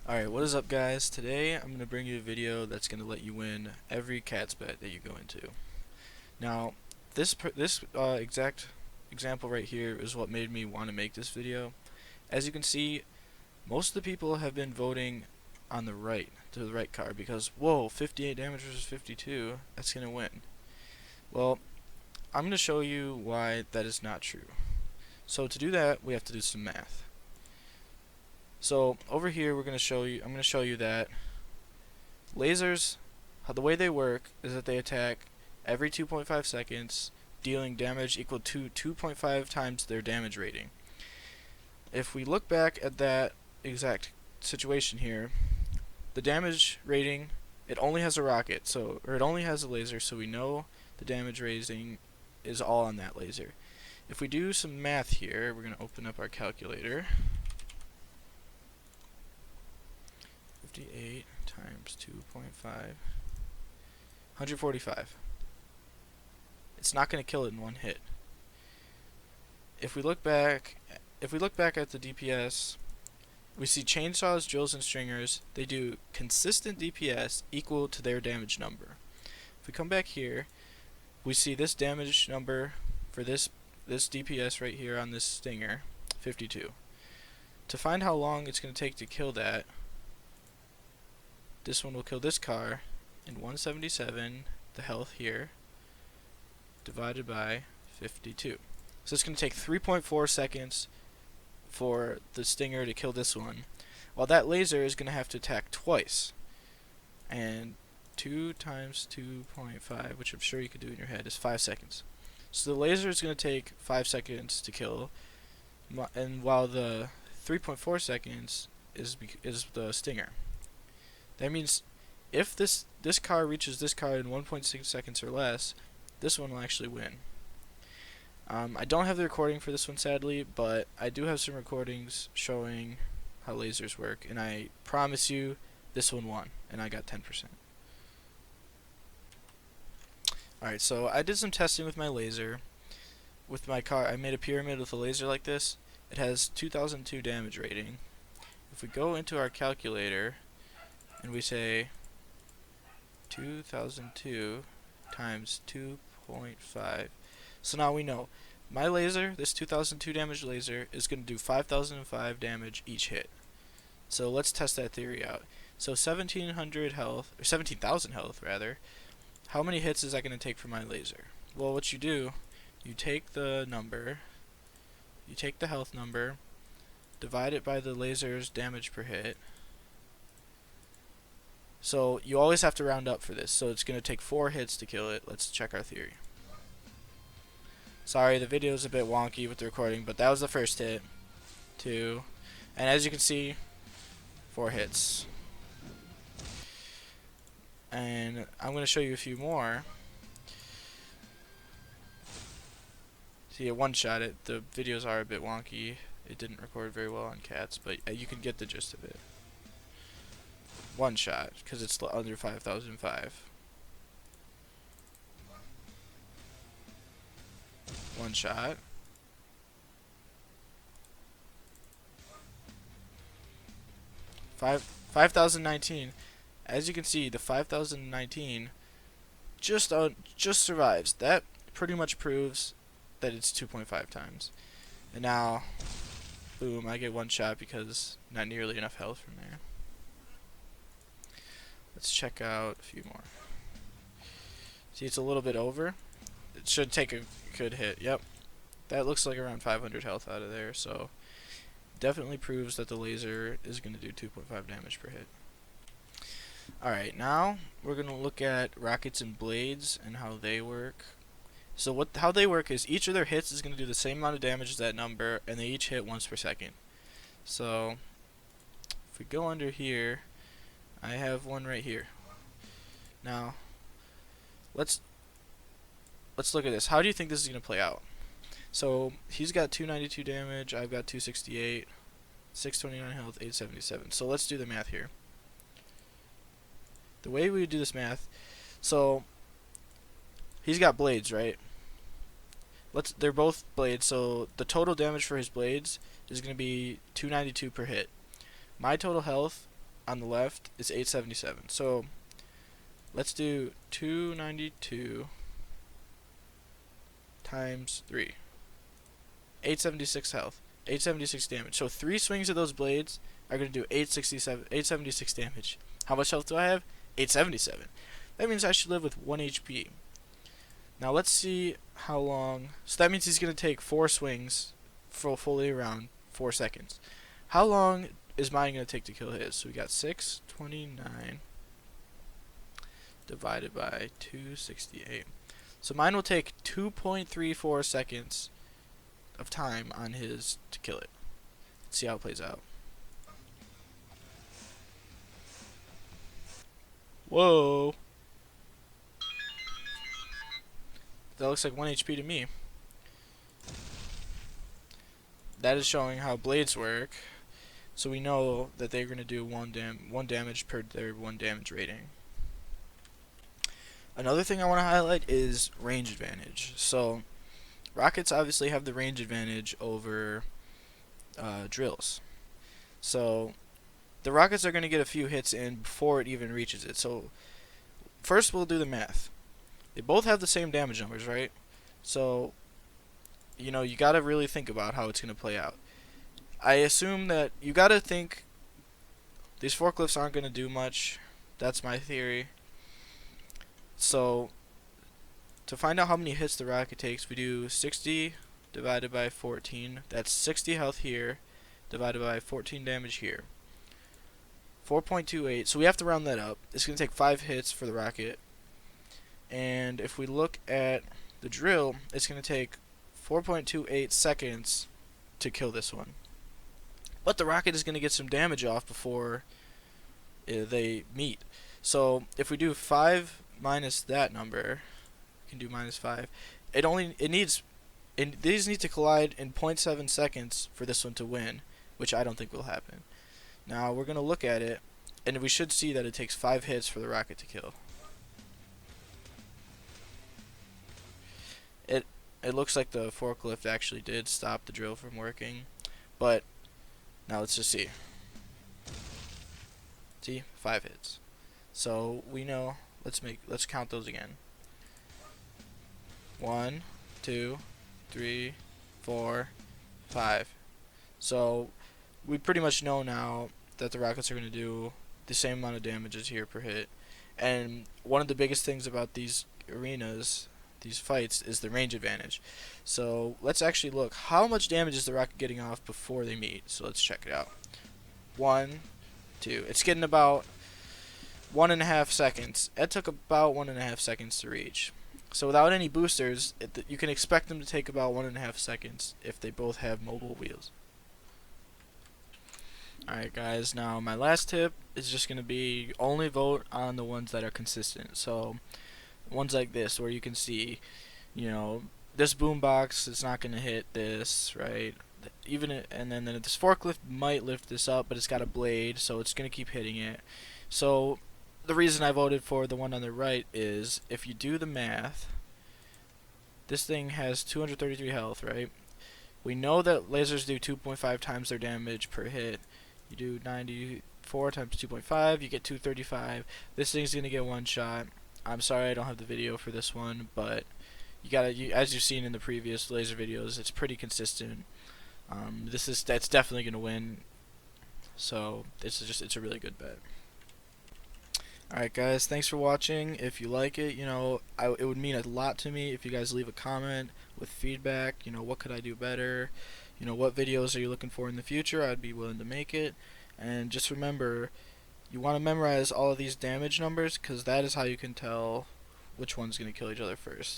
Alright, what is up guys? Today I'm going to bring you a video that's going to let you win every cats bet that you go into. Now, this exact example right here is what made me want to make this video. As you can see, most of the people have been voting on the right, to the right card, because, whoa, 58 damage versus 52, that's going to win. Well, I'm going to show you why that is not true. So to do that, we have to do some math. So over here I'm going to show you that lasers, the way they work is that they attack every 2.5 seconds, dealing damage equal to 2.5 times their damage rating. If we look back at that exact situation here, the damage rating, it only has a rocket, or it only has a laser, so we know the damage rating is all on that laser. If we do some math here, we're going to open up our calculator. 58 times 2.5, 145. It's not going to kill it in one hit. If we look back at the DPS, we see chainsaws, drills, and stringers. They do consistent DPS equal to their damage number. If we come back here, we see this damage number for this DPS right here on this stinger, 52. To find how long it's going to take to kill that, this one will kill this car in 177, the health here, divided by 52. So it's going to take 3.4 seconds for the stinger to kill this one, while that laser is going to have to attack twice. And 2 times 2.5, which I'm sure you could do in your head, is 5 seconds. So the laser is going to take 5 seconds to kill, and while the 3.4 seconds is the stinger. That means if this car reaches this car in 1.6 seconds or less, this one will actually win. I don't have the recording for this one, sadly, but I do have some recordings showing how lasers work, and I promise you this one won, and I got 10%. Alright, so I did some testing with my laser. With my car, I made a pyramid with a laser like this. It has 2002 damage rating. If we go into our calculator, and we say 2002 times 2.5. So now we know my laser, this 2002 damage laser, is going to do 5005 damage each hit. So let's test that theory out. So 1700 health, or 17,000 health rather. How many hits is that going to take for my laser? Well, what you do, you take the number, you take the health number, divide it by the laser's damage per hit. So you always have to round up for this. So it's going to take 4 hits to kill it. Let's check our theory. Sorry, the video is a bit wonky with the recording, but that was the first hit. 2. And as you can see, 4 hits. And I'm going to show you a few more. See, it one-shot it. The videos are a bit wonky. It didn't record very well on cats, but you can get the gist of it. One shot, because it's under 5005. One shot. 5019. As you can see, the 5019 just survives. That pretty much proves that it's 2.5 times. And now, boom, I get one shot because not nearly enough health from there. Let's check out a few more. See, it's a little bit over. It should take a good hit. Yep. That looks like around 500 health out of there, so definitely proves that the laser is going to do 2.5 damage per hit. Alright, now we're going to look at rockets and blades and how they work. So how they work is each of their hits is going to do the same amount of damage as that number, and they each hit once per second. So if we go under here, I have one right here. Now, let's look at this. How do you think this is going to play out? So, he's got 292 damage, I've got 268, 629 health, 877. So, let's do the math here. The way we would do this math, so, he's got blades, right? They're both blades, so the total damage for his blades is going to be 292 per hit. My total health on the left is 877. So let's do 292 times 3. 876 health, 876 damage. So 3 swings of those blades are going to do 876 damage. How much health do I have? 877. That means I should live with 1 HP. Now let's see how long. So that means he's going to take 4 swings for fully around 4 seconds. How long is mine going to take to kill his? So we got 629 divided by 268. So mine will take 2.34 seconds of time on his to kill it. Let's see how it plays out. Whoa. That looks like 1 HP to me. That is showing how blades work. So we know that they're going to do 1 damage per their 1 damage rating. Another thing I want to highlight is range advantage. So rockets obviously have the range advantage over drills. So the rockets are going to get a few hits in before it even reaches it. So first we'll do the math. They both have the same damage numbers, right? So you know, you got to really think about how it's going to play out. I assume that you got to think these forklifts aren't going to do much. That's my theory. So to find out how many hits the rocket takes, we do 60 divided by 14. That's 60 health here divided by 14 damage here. 4.28. So we have to round that up. It's going to take 5 hits for the rocket. And if we look at the drill, it's going to take 4.28 seconds to kill this one. But the rocket is going to get some damage off before they meet. So if we do 5 minus that number, we can do minus 5. These need to collide in 0.7 seconds for this one to win, which I don't think will happen. Now we're going to look at it, and we should see that it takes 5 hits for the rocket to kill. It looks like the forklift actually did stop the drill from working, but now let's just see. See, 5 hits. So we know. Let's count those again. 1, 2, 3, 4, 5. So we pretty much know now that the rockets are going to do the same amount of damage as here per hit. And one of the biggest things about these arenas, these fights, is the range advantage. So let's actually look. How much damage is the rocket getting off before they meet? So let's check it out. 1, 2. It's getting about 1.5 seconds. It took about 1.5 seconds to reach. So without any boosters, you can expect them to take about 1.5 seconds if they both have mobile wheels. Alright guys, now my last tip is just going to be only vote on the ones that are consistent. So ones like this where you can see, you know, this boombox is not going to hit this, right? And then this forklift might lift this up, but it's got a blade, so it's going to keep hitting it. So the reason I voted for the one on the right is, if you do the math, this thing has 233 health, right? We know that lasers do 2.5 times their damage per hit. You do 94 times 2.5, you get 235. This thing's going to get one shot. I'm sorry I don't have the video for this one, but as you've seen in the previous laser videos, it's pretty consistent. That's definitely going to win. So it's a really good bet. Alright guys, thanks for watching. If you like it, you know, it would mean a lot to me if you guys leave a comment with feedback. You know, what could I do better? You know, what videos are you looking for in the future? I'd be willing to make it. And just remember, you want to memorize all of these damage numbers, because that is how you can tell which one's going to kill each other first.